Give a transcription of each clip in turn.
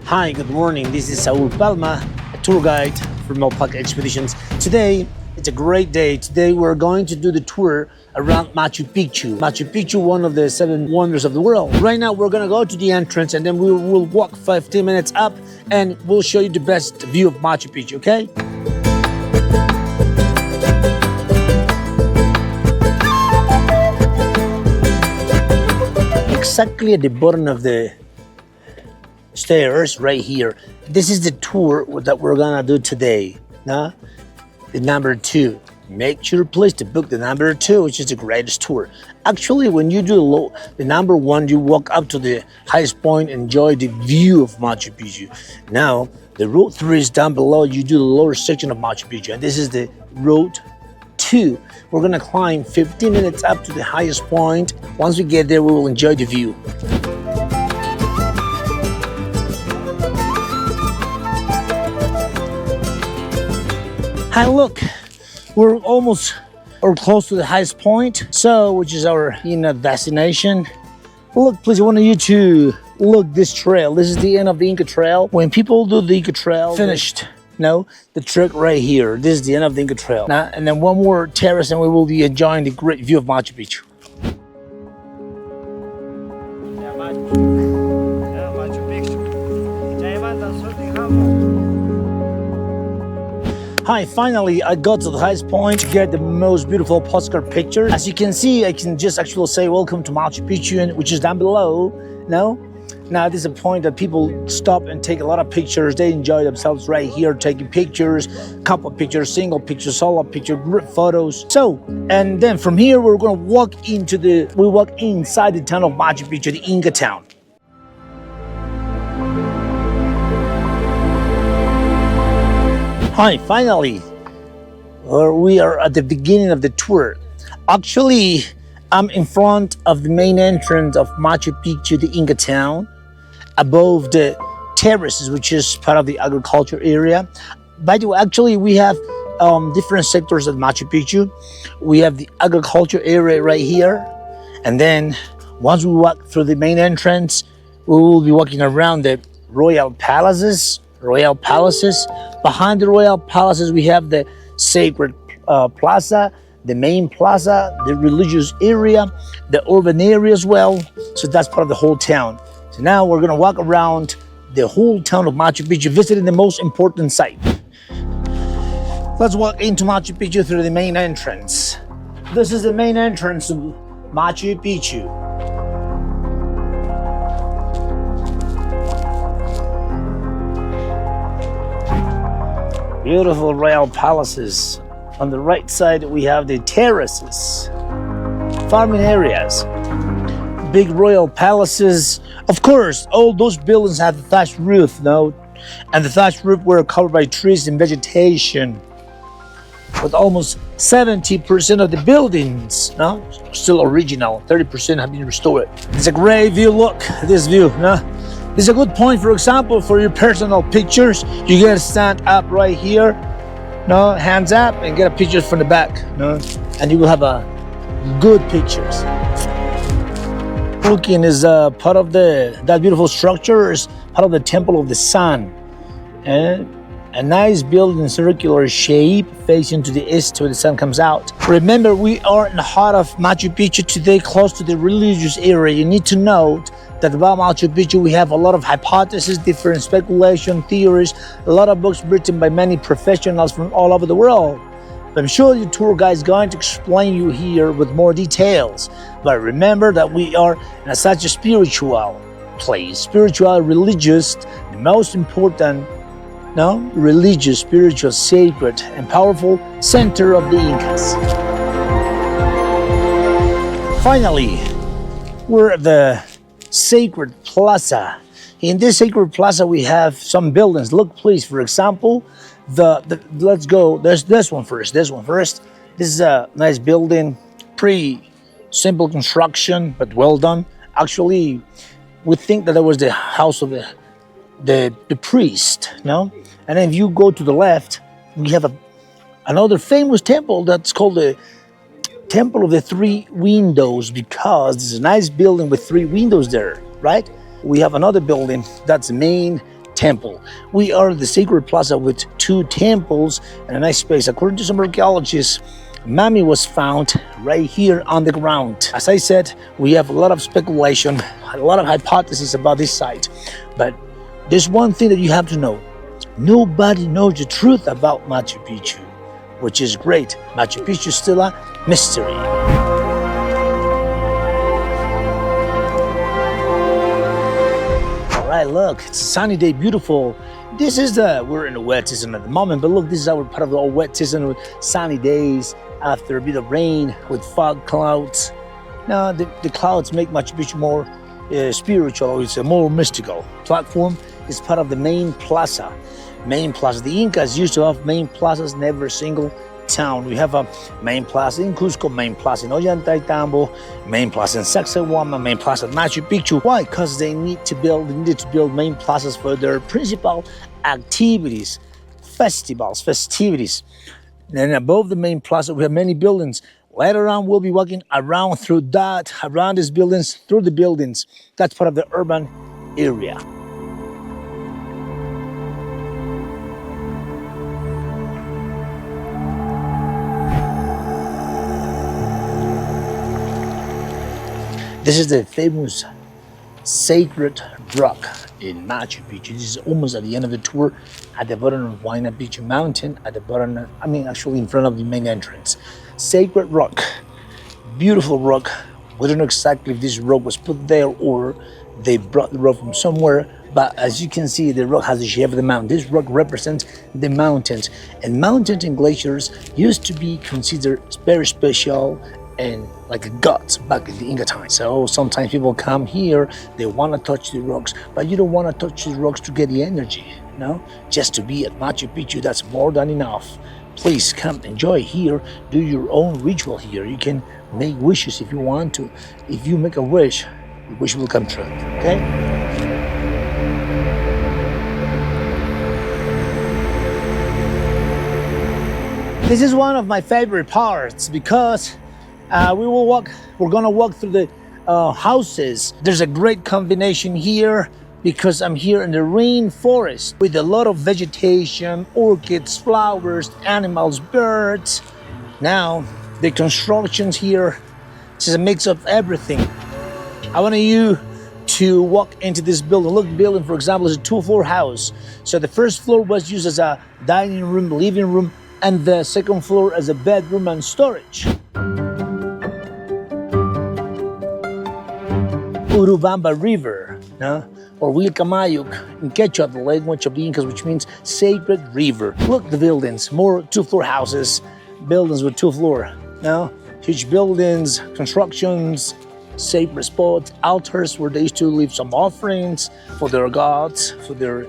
Hi, good morning. This is Saul Palma, a tour guide from Alpaca Expeditions. Today, it's a great day. Today, we're going to do the tour around Machu Picchu. Machu Picchu, one of the 7 wonders of the world. Right now, we're gonna go to the entrance and then we will walk 15 minutes up and we'll show you the best view of Machu Picchu, okay? Exactly at the bottom of the stairs right here. This is the tour that we're gonna do today. Nah? The number 2. Make sure please to book the number 2, which is the greatest tour. Actually, when you do the number 1, you walk up to the highest point, enjoy the view of Machu Picchu. Now, the road 3 is down below. You do the lower section of Machu Picchu, and this is the road 2. We're gonna climb 15 minutes up to the highest point. Once we get there, we will enjoy the view. Hi, look, we're almost or close to the highest point, which is our destination. Look, please, I want you to look this trail. This is the end of the Inca Trail. When people do the Inca Trail, finished. No, the trick right here. This is the end of the Inca Trail. Now, and then one more terrace, and we will be enjoying the great view of Machu Picchu. Hi, finally I got to the highest point to get the most beautiful postcard picture. As you can see, I can just actually say welcome to Machu Picchu, which is down below. No? Now this is a point that people stop and take a lot of pictures. They enjoy themselves right here, taking pictures, couple pictures, single pictures, solo picture, group photos. And then from here we're gonna walk inside the town of Machu Picchu, the Inca town. Hi, finally, we are at the beginning of the tour. Actually, I'm in front of the main entrance of Machu Picchu, the Inca town, above the terraces, which is part of the agriculture area. By the way, actually, we have different sectors at Machu Picchu. We have the agriculture area right here. And then once we walk through the main entrance, we will be walking around the royal palaces. Behind the royal palaces, we have the sacred plaza, the main plaza, the religious area, the urban area as well. So that's part of the whole town. So now we're gonna walk around the whole town of Machu Picchu, visiting the most important site. Let's walk into Machu Picchu through the main entrance. This is the main entrance to Machu Picchu. Beautiful royal palaces. On the right side, we have the terraces, farming areas, big royal palaces. Of course, all those buildings have the thatched roof, no? And the thatched roof were covered by trees and vegetation. With almost 70% of the buildings, no? Still original, 30% have been restored. It's a great view, look at this view, no? This is a good point, for example, for your personal pictures. You gotta stand up right here, no, hands up, and get a picture from the back, no, and you will have a good pictures. Looking is part of that beautiful structure is part of the Temple of the Sun, and a nice building, circular shape, facing to the east where the sun comes out. Remember, we are in the heart of Machu Picchu today, close to the religious area. You need to note that about Machu Picchu, we have a lot of hypotheses, different speculation, theories, a lot of books written by many professionals from all over the world. But I'm sure the tour guide is going to explain you here with more details. But remember that we are in such a spiritual place, spiritual, religious, the most important, religious, spiritual, sacred, and powerful center of the Incas. Finally, we're at the Sacred Plaza. In this Sacred Plaza, we have some buildings. Look, please, for example, let's go. There's this one first. This is a nice building, pretty simple construction, but well done. Actually, we think that it was the house of the priest, no? And then if you go to the left, we have another famous temple that's called the Temple of the Three Windows, because it's a nice building with 3 windows there, right? We have another building that's the main temple. We are the sacred plaza with 2 temples and a nice space. According to some archaeologists, Mummy was found right here on the ground. As I said, we have a lot of speculation, a lot of hypotheses about this site. But there's one thing that you have to know. Nobody knows the truth about Machu Picchu, which is great. Machu Picchu is still a mystery. All right, look, it's a sunny day, beautiful. We're in the wet season at the moment, but look, this is our part of the wet season with sunny days after a bit of rain with fog clouds. Now, the clouds make Machu Picchu more spiritual, it's a more mystical. Platform is part of the main plaza. The Incas used to have main plazas in every single town. We have a main plaza in Cusco, main plaza in Ollantaytambo, main plaza in Sacsayhuama, main plaza in Machu Picchu. Why? Because they needed to build main plazas for their principal activities, festivities. And above the main plaza, we have many buildings. Later on, we'll be walking around these buildings, through the buildings. That's part of the urban area. This is the famous sacred rock in Machu Picchu. This is almost at the end of the tour, at the bottom of Huayna Picchu Mountain, actually in front of the main entrance. Sacred rock, beautiful rock. We don't know exactly if this rock was put there or they brought the rock from somewhere, but as you can see, the rock has the shape of the mountain. This rock represents the mountains, and mountains and glaciers used to be considered very special and like gods back in the Inca time. So sometimes people come here, they want to touch the rocks, but you don't want to touch the rocks to get the energy, just to be at Machu Picchu, that's more than enough. Please come enjoy here, do your own ritual here. You can make wishes if you want to. If you make a wish, the wish will come true, okay? This is one of my favorite parts because we're gonna walk through the houses. There's a great combination here because I'm here in the rainforest with a lot of vegetation, orchids, flowers, animals, birds. Now, the constructions here, this is a mix of everything. I want you to walk into this building. Look, the building, for example, is a 2-floor house. So the first floor was used as a dining room, living room, and the second floor as a bedroom and storage. Urubamba River, or Wilcamayuc in Quechua, the language of the Incas, which means sacred river. Look, the buildings, more 2-floor houses, buildings with 2-floor, huge buildings, constructions, sacred spots, altars where they used to leave some offerings for their gods, for their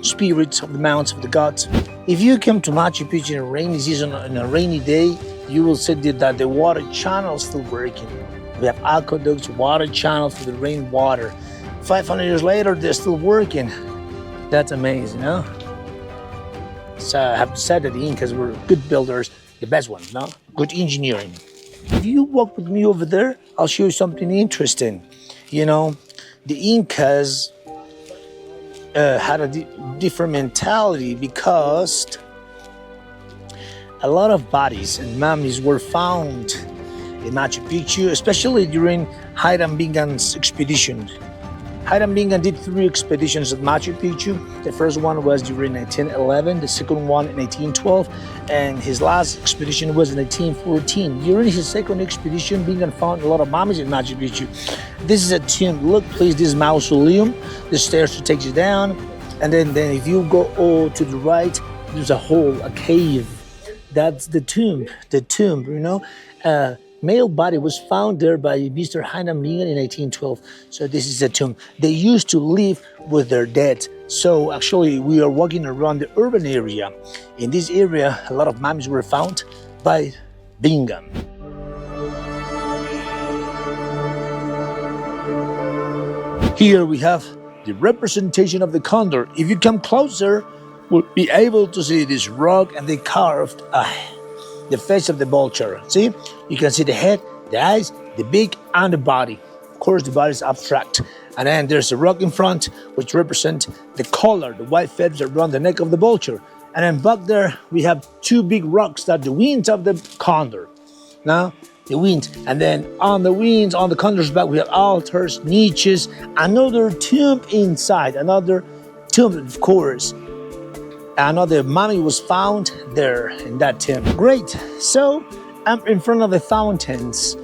spirits of the mountains, of the gods. If you come to Machu Picchu in a rainy season, on a rainy day, you will see that the water channel is still working. We have aqueducts, water channels for the rainwater. 500 years later, they're still working. That's amazing, So I have said that the Incas were good builders, the best ones, Good engineering. If you walk with me over there, I'll show you something interesting. The Incas had a different mentality because a lot of bodies and mummies were found in Machu Picchu, especially during Hiram Bingham's expedition. Hiram Bingham did 3 expeditions at Machu Picchu. The first one was during 1811, the second one in 1812, and his last expedition was in 1814. During his second expedition, Bingham found a lot of mummies in Machu Picchu. This is a tomb. Look, please, this mausoleum. The stairs to take you down, and then if you go to the right, there's a hole, a cave. That's the tomb. Male body was found there by Mr. Hiram Bingham in 1812. So this is a tomb. They used to live with their dead. So actually, we are walking around the urban area. In this area, a lot of mummies were found by Bingham. Here we have the representation of the condor. If you come closer, we'll be able to see this rock and they carved the face of the vulture. See, you can see the head, the eyes, the beak, and the body. Of course, the body is abstract. And then there's a rock in front, which represents the color, the white feathers around the neck of the vulture. And then back there, we have two big rocks that the wings of the condor. Now, the wings. And then on the wings, on the condor's back, we have altars, niches, another tomb inside, another tomb, of course. Another mummy was found there in that tomb. Great. So I'm in front of the fountains.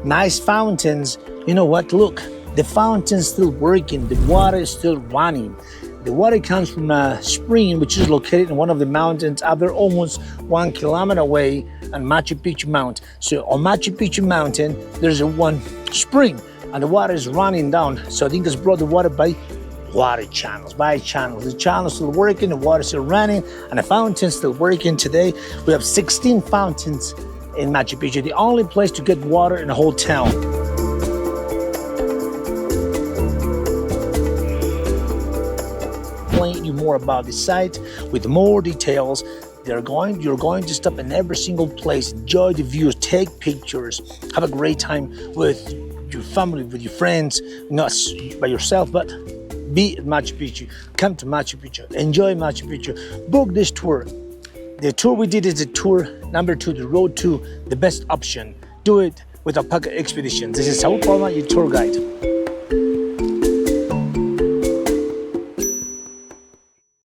Nice fountains. You know what? Look, the fountain's still working. The water is still running. The water comes from a spring which is located in one of the mountains up there, almost 1 kilometer away on Machu Picchu Mountain. So on Machu Picchu Mountain, there's one spring and the water is running down. So the Incas brought the water by water channels, by channels. The channel's still working, the water's still running, and the fountain's still working today. We have 16 fountains in Machu Picchu, the only place to get water in the whole town. Explain you more about the site with more details. You're going to stop in every single place, enjoy the views, take pictures, have a great time with your family, with your friends, not by yourself, but be at Machu Picchu. Come to Machu Picchu, enjoy Machu Picchu, book this tour. The tour we did is the tour number 2, the road to the best option. Do it with Alpaca Expeditions. This is Saul Palma, your tour guide.